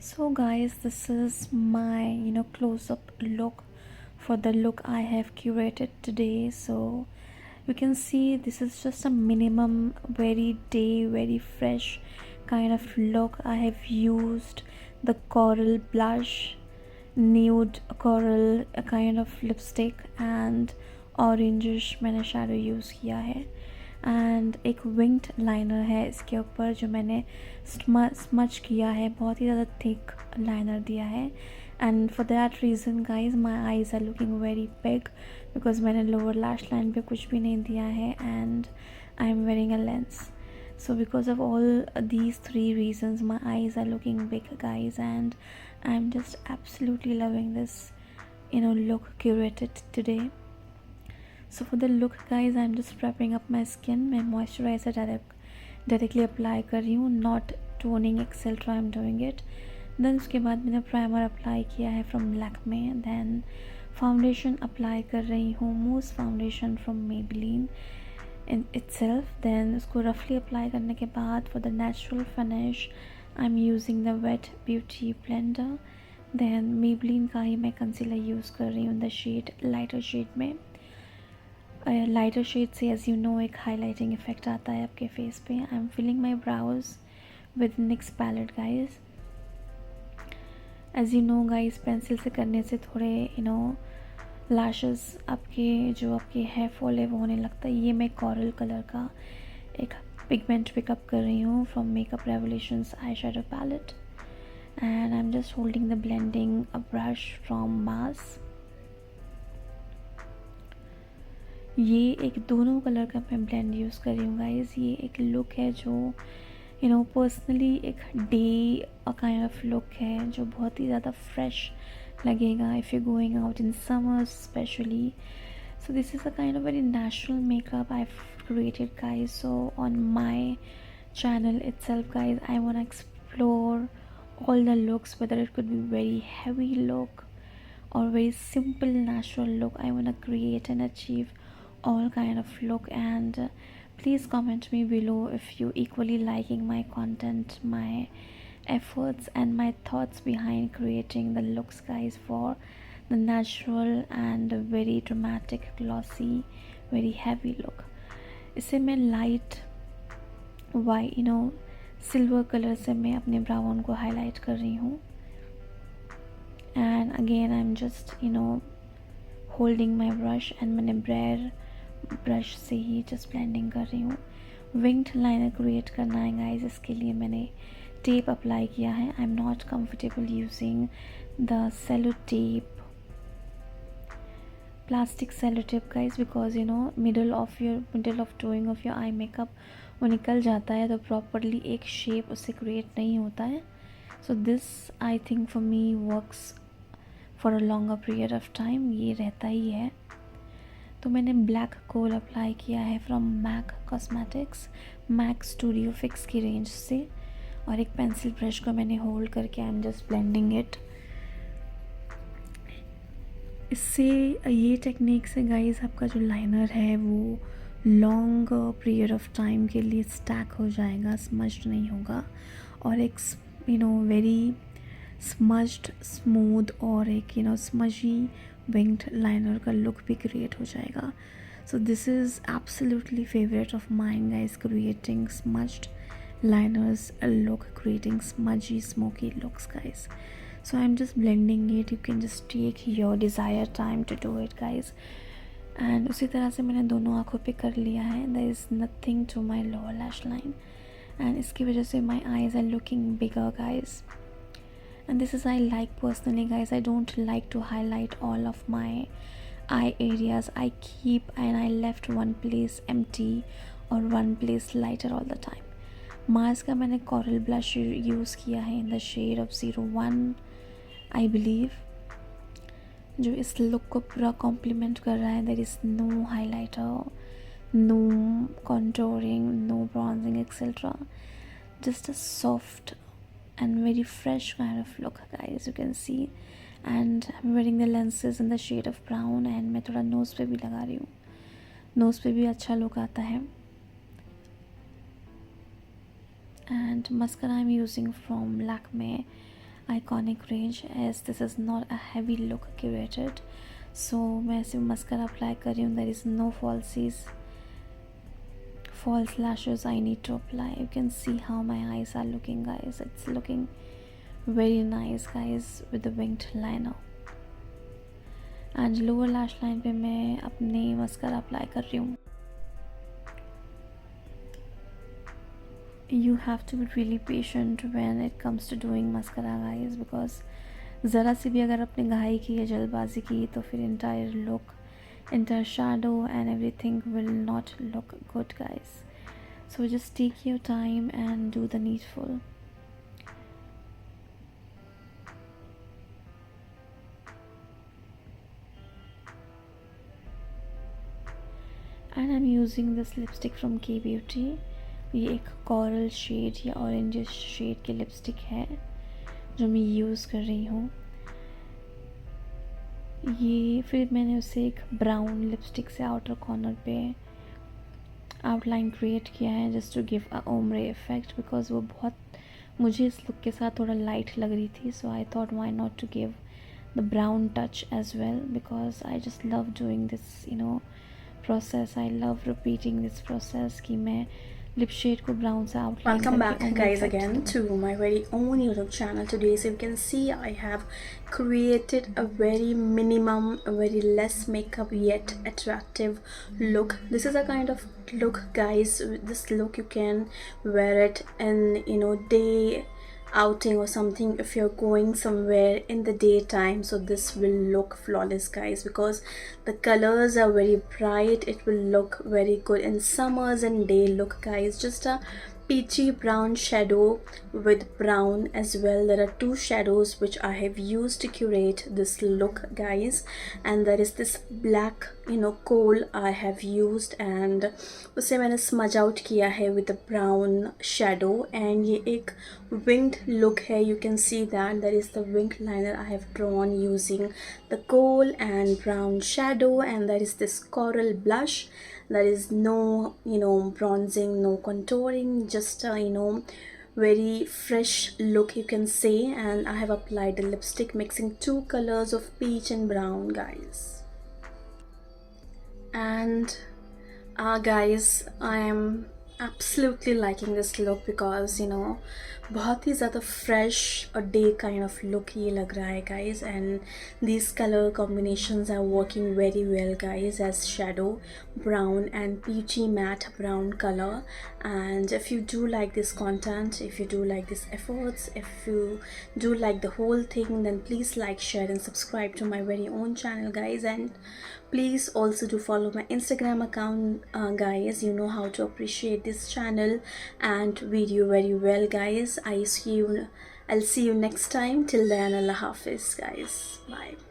So guys, this is my close-up look for the look I have curated today. So you can see this is just a minimum, very day, very fresh kind of look. I have used the coral blush, nude coral, a kind of lipstick, and orangish मैंने shadow use किया है. And एक winged liner है इसके ऊपर जो मैंने smudge किया है, बहुत ही ज़्यादा थिक लाइनर दिया है. And for that reason guys my eyes are looking very big because मैंने लोअर लैश लाइन पे कुछ भी नहीं दिया है and I am wearing a lens. So because of all these three reasons my eyes are looking big guys, and I'm just absolutely loving this look curated today. So for the look guys, I'm just prepping up my skin. मैं moisturizer directly apply कर रही हूँ, not toning etc. I'm doing it. Then उसके बाद मैंने primer apply किया है from Lakme. Then foundation apply कर रही हूँ, mousse foundation from Maybelline in itself. Then उसको roughly apply करने के बाद for the natural finish I'm using the wet beauty blender. Then Maybelline का ही मैं concealer use कर रही हूँ the shade lighter shade में. लाइटर शेड से एज यू नो एक हाईलाइटिंग इफेक्ट आता है आपके फेस पे. I am filling my brows with Nyx palette guys. As you know guys pencil से करने से थोड़े लैशेस आपके हेयर फॉल है वो होने लगता है. ये मैं कॉरल कलर का एक पिगमेंट पिकअप कर रही हूँ from makeup revolutions eye shadow palette. And I am just holding the blending a brush from Mars. ये एक दोनों कलर का मैं ब्लेंड यूज़ कर रही हूँ गाइज. ये एक लुक है जो पर्सनली एक डे काइंड ऑफ लुक है जो बहुत ही ज़्यादा फ्रेश लगेगा if you going out in summer specially. So this is a kind of very natural makeup I've created guys. So on my channel itself guys, I want to explore all the looks, whether it could be very heavy look or very simple natural look. I want to create and achieve all kind of look. And please comment me below if you equally liking my content, my efforts and my thoughts behind creating the looks guys for the natural and very dramatic glossy very heavy look. इसे मैं light silver colour से मैं अपने brown को highlight कर रही हूँ. And again I am just holding my brush and मैंने ब्रेयर ब्रश से ही जस्ट ब्लेंडिंग कर रही हूँ. विंग्ड लाइनर क्रिएट करना है गाइज, इसके लिए मैंने टेप अप्लाई किया है. I am not comfortable using the cello tape, plastic cello tape guys, because middle of doing of your eye makeup वो निकल जाता है तो प्रॉपरली एक शेप उससे क्रिएट नहीं होता है. So this I think for me works for a longer period of time. ये रहता ही है. तो मैंने ब्लैक कोल अप्लाई किया है from MAC cosmetics, MAC studio fix की रेंज से. और एक पेंसिल ब्रश को मैंने होल्ड करके I am just blending it. इससे ये टेक्निक से गाइस आपका जो लाइनर है वो लॉन्ग पीरियड ऑफ टाइम के लिए स्टैक हो जाएगा, स्मज्ड नहीं होगा. और एक वेरी स्मज्ड स्मूथ और एक स्मजी विंग्ड लाइनर का लुक भी क्रिएट हो जाएगा. So this is absolutely favourite of mine guys, creating smudged liners look, creating smudgy smoky looks guys. So I'm just blending it. You can just take your desired time to do it guys. And उसी तरह से मैंने दोनों आँखों पे कर लिया है. There is nothing to my lower lash line and इसकी वजह से my eyes are looking bigger guys. And this is I like personally guys. I don't like to highlight all of my eye areas. I keep and I left one place empty or one place lighter all the time. Mars का मैंने coral blush use किया है in the shade of 01 I believe, जो इस look को पूरा complement कर रहा है. There is no highlighter, no contouring, no bronzing etcetera, just a soft and very fresh kind of look guys, you can see. And I'm wearing the lenses in the shade of brown and मैं थोड़ा nose पे भी लगा रही हूँ. Nose पे भी अच्छा लुक आता है. And mascara I'm using from Lakme. iconic range, as this is not a heavy look curated. So मैं सिर्फ मस्करा अप्लाई कर रही हूँ. There is no false lashes I need to apply. You can see how my eyes are looking, guys. It's looking very nice, guys, with the winged liner. And lower lash line पे मैं अपनी mascara apply कर रही हूँ. You have to be really patient when it comes to doing mascara, guys, because ज़रा सी भी अगर आपने घाई की या जल्दबाजी की तो फिर entire shadow and everything will not look good, guys. So just take your time and do the needful. And I'm using this lipstick from K Beauty. ये एक coral शेड या orange शेड की लिपस्टिक है जो मैं use कर रही हूँ. ये फिर मैंने उसे एक ब्राउन लिपस्टिक से आउटर कॉर्नर पे आउटलाइन क्रिएट किया है just to give a ombre effect, because वो बहुत मुझे इस लुक के साथ थोड़ा लाइट लग रही थी. So I thought why not to give the brown touch as well, because I just love doing this process. I love repeating this process कि मैं lip shade को brown से outline. Welcome back, guys, again to my very own YouTube channel. Today, so you can see, I have created a very minimum, a very less makeup yet attractive look. This is a kind of look, guys. This look you can wear it in day outing or something if you're going somewhere in the daytime. So this will look flawless, guys, because the colors are very bright. It will look very good in summers and day look, guys. Just a peachy brown shadow with brown as well. There are two shadows which I have used to curate this look, guys, and there is this black kohl I have used, and उसे मैंने smudge out किया है with the brown shadow. And ये एक winged look है. You can see that there is the winged liner I have drawn using the kohl and brown shadow, and there is this coral blush. There is no bronzing, no contouring, just a very fresh look, you can say. And I have applied a lipstick mixing two colors of peach and brown, guys. And guys, I am absolutely liking this look because बहुत ही ज़्यादा fresh और day kind of look ये लग रहा है, guys. And these color combinations are working very well, guys, as shadow brown and peachy matte brown color. And if you do like this content, if you do like these efforts, if you do like the whole thing, then please like, share and subscribe to my very own channel, guys. And please also do follow my Instagram account, guys. You know how to appreciate this channel and video very well, guys. I'll see you next time. Till then, Allah Hafiz, guys. Bye.